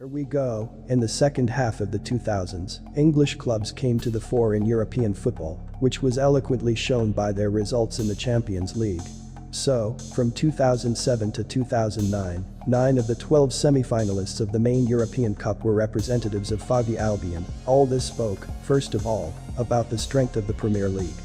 Here we go. In the second half of the 2000s, English clubs came to the fore in European football, which was eloquently shown by their results in the Champions League. So, from 2007 to 2009, 9 of the 12 semifinalists of the main European Cup were representatives of Foggy Albion. All this spoke, first of all, about the strength of the Premier League.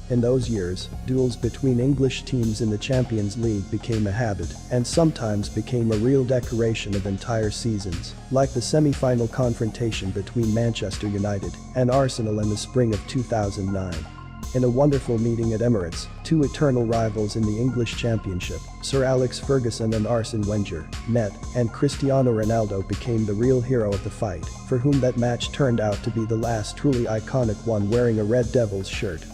In those years, duels between English teams in the Champions League became a habit and sometimes became a real decoration of entire seasons, like the semi-final confrontation between Manchester United and Arsenal in the spring of 2009. In a wonderful meeting at Emirates, two eternal rivals in the English Championship, Sir Alex Ferguson and Arsen Wenger, met, and Cristiano Ronaldo became the real hero of the fight, for whom that match turned out to be the last truly iconic one wearing a Red Devils shirt.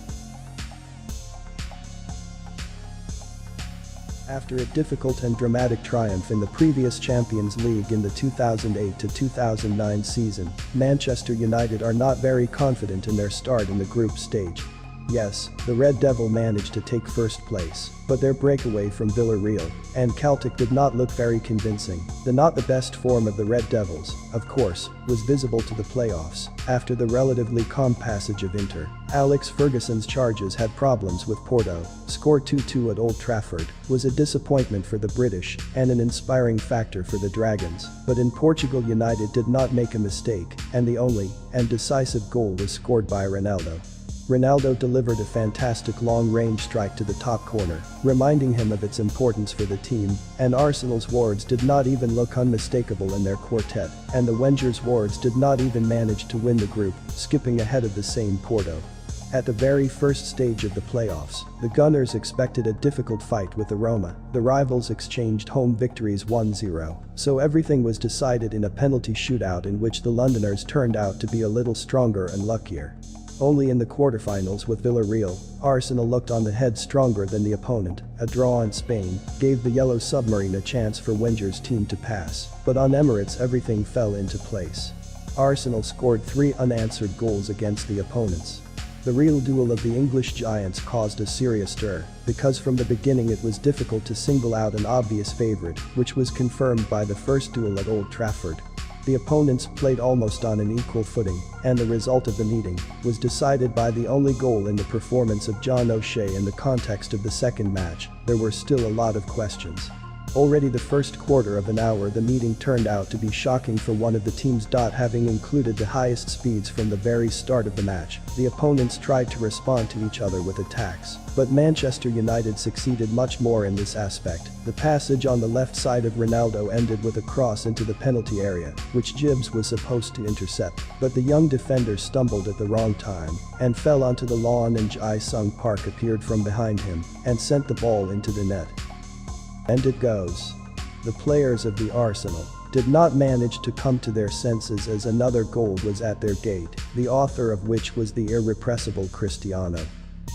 After a difficult and dramatic triumph in the previous Champions League in the 2008-2009 season, Manchester United are not very confident in their start in the group stage. Yes, the Red Devil managed to take first place, but their breakaway from Villarreal and Celtic did not look very convincing. The not the best form of the Red Devils, of course, was visible to the playoffs. After the relatively calm passage of Inter, Alex Ferguson's charges had problems with Porto. Score 2-2 at Old Trafford was a disappointment for the British and an inspiring factor for the Dragons. But in Portugal, United did not make a mistake, and the only and decisive goal was scored by Ronaldo. Ronaldo delivered a fantastic long-range strike to the top corner, reminding him of its importance for the team, and Arsenal's wards did not even look unmistakable in their quartet, and the Wenger's wards did not even manage to win the group, skipping ahead of the same Porto. At the very first stage of the playoffs, the Gunners expected a difficult fight with the Roma. The rivals exchanged home victories 1-0, so everything was decided in a penalty shootout in which the Londoners turned out to be a little stronger and luckier. Only in the quarterfinals with Villarreal, Arsenal looked on the head stronger than the opponent. A draw in Spain gave the Yellow Submarine a chance for Wenger's team to pass, but on Emirates everything fell into place. Arsenal scored 3 unanswered goals against the opponents. The real duel of the English giants caused a serious stir, because from the beginning it was difficult to single out an obvious favourite, which was confirmed by the first duel at Old Trafford. The opponents played almost on an equal footing, and the result of the meeting was decided by the only goal in the performance of John O'Shea. In the context of the second match, there were still a lot of questions. Already the first quarter of an hour the meeting turned out to be shocking for one of the teams. Having included the highest speeds from the very start of the match, the opponents tried to respond to each other with attacks, but Manchester United succeeded much more in this aspect. The passage on the left side of Ronaldo ended with a cross into the penalty area, which Gibbs was supposed to intercept, but the young defender stumbled at the wrong time and fell onto the lawn, and Jae-sung Park appeared from behind him and sent the ball into the net. And it goes. The players of the Arsenal did not manage to come to their senses as another goal was at their gate, the author of which was the irrepressible Cristiano.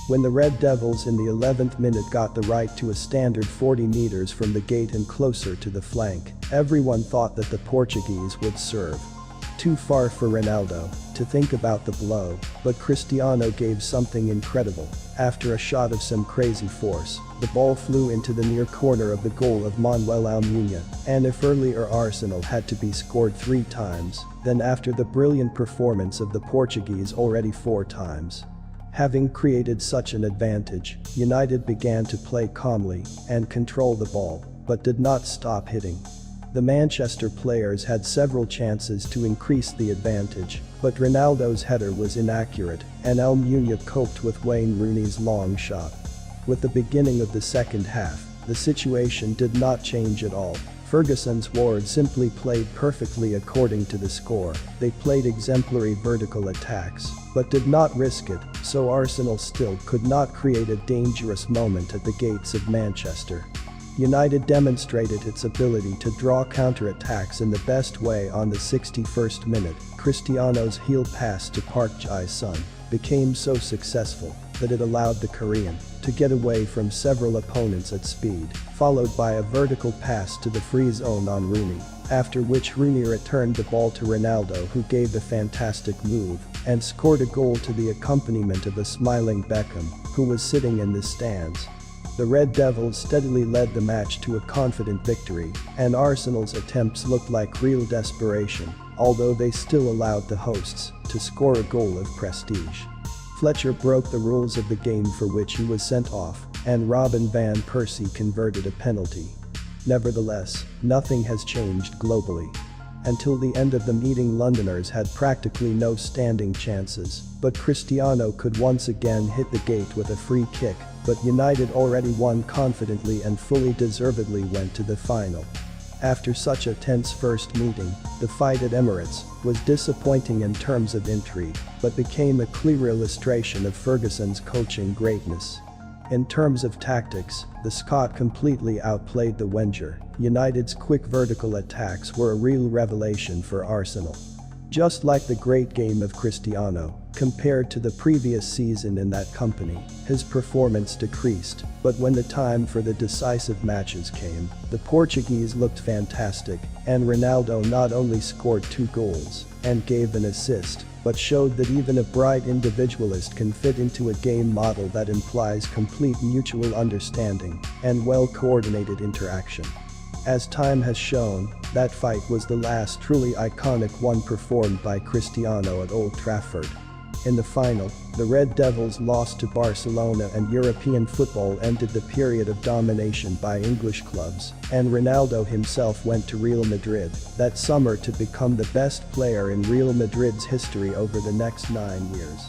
When the Red Devils in the 11th minute got the right to a standard 40 meters from the gate and closer to the flank, everyone thought that the Portuguese would serve. Too far for Ronaldo to think about the blow, but Cristiano gave something incredible. After a shot of some crazy force, the ball flew into the near corner of the goal of Manuel Almunia, and if earlier Arsenal had to be scored 3 times, then after the brilliant performance of the Portuguese already 4 times. Having created such an advantage, United began to play calmly and control the ball, but did not stop hitting. The Manchester players had several chances to increase the advantage, but Ronaldo's header was inaccurate, and Almunia coped with Wayne Rooney's long shot. With the beginning of the second half, the situation did not change at all. Ferguson's ward simply played perfectly according to the score. They played exemplary vertical attacks, but did not risk it, so Arsenal still could not create a dangerous moment at the gates of Manchester. United demonstrated its ability to draw counter-attacks in the best way. On the 61st minute, Cristiano's heel pass to Park Jae-sung became so successful that it allowed the Korean to get away from several opponents at speed, followed by a vertical pass to the free zone on Rooney, after which Rooney returned the ball to Ronaldo, who gave a fantastic move and scored a goal to the accompaniment of a smiling Beckham, who was sitting in the stands. The Red Devils steadily led the match to a confident victory, and Arsenal's attempts looked like real desperation, although they still allowed the hosts to score a goal of prestige. Fletcher broke the rules of the game, for which he was sent off, and Robin van Persie converted a penalty. Nevertheless, nothing has changed globally. Until the end of the meeting, Londoners had practically no standing chances, but Cristiano could once again hit the gate with a free kick, but United already won confidently and fully deservedly went to the final. After such a tense first meeting, the fight at Emirates was disappointing in terms of intrigue, but became a clear illustration of Ferguson's coaching greatness. In terms of tactics, the Scot completely outplayed the Wenger. United's quick vertical attacks were a real revelation for Arsenal. Just like the great game of Cristiano, compared to the previous season in that company, his performance decreased, but when the time for the decisive matches came, the Portuguese looked fantastic, and Ronaldo not only scored 2 goals and gave an assist, but showed that even a bright individualist can fit into a game model that implies complete mutual understanding and well-coordinated interaction. As time has shown, that fight was the last truly iconic one performed by Cristiano at Old Trafford. In the final, the Red Devils lost to Barcelona, and European football ended the period of domination by English clubs, and Ronaldo himself went to Real Madrid that summer to become the best player in Real Madrid's history over the next 9 years.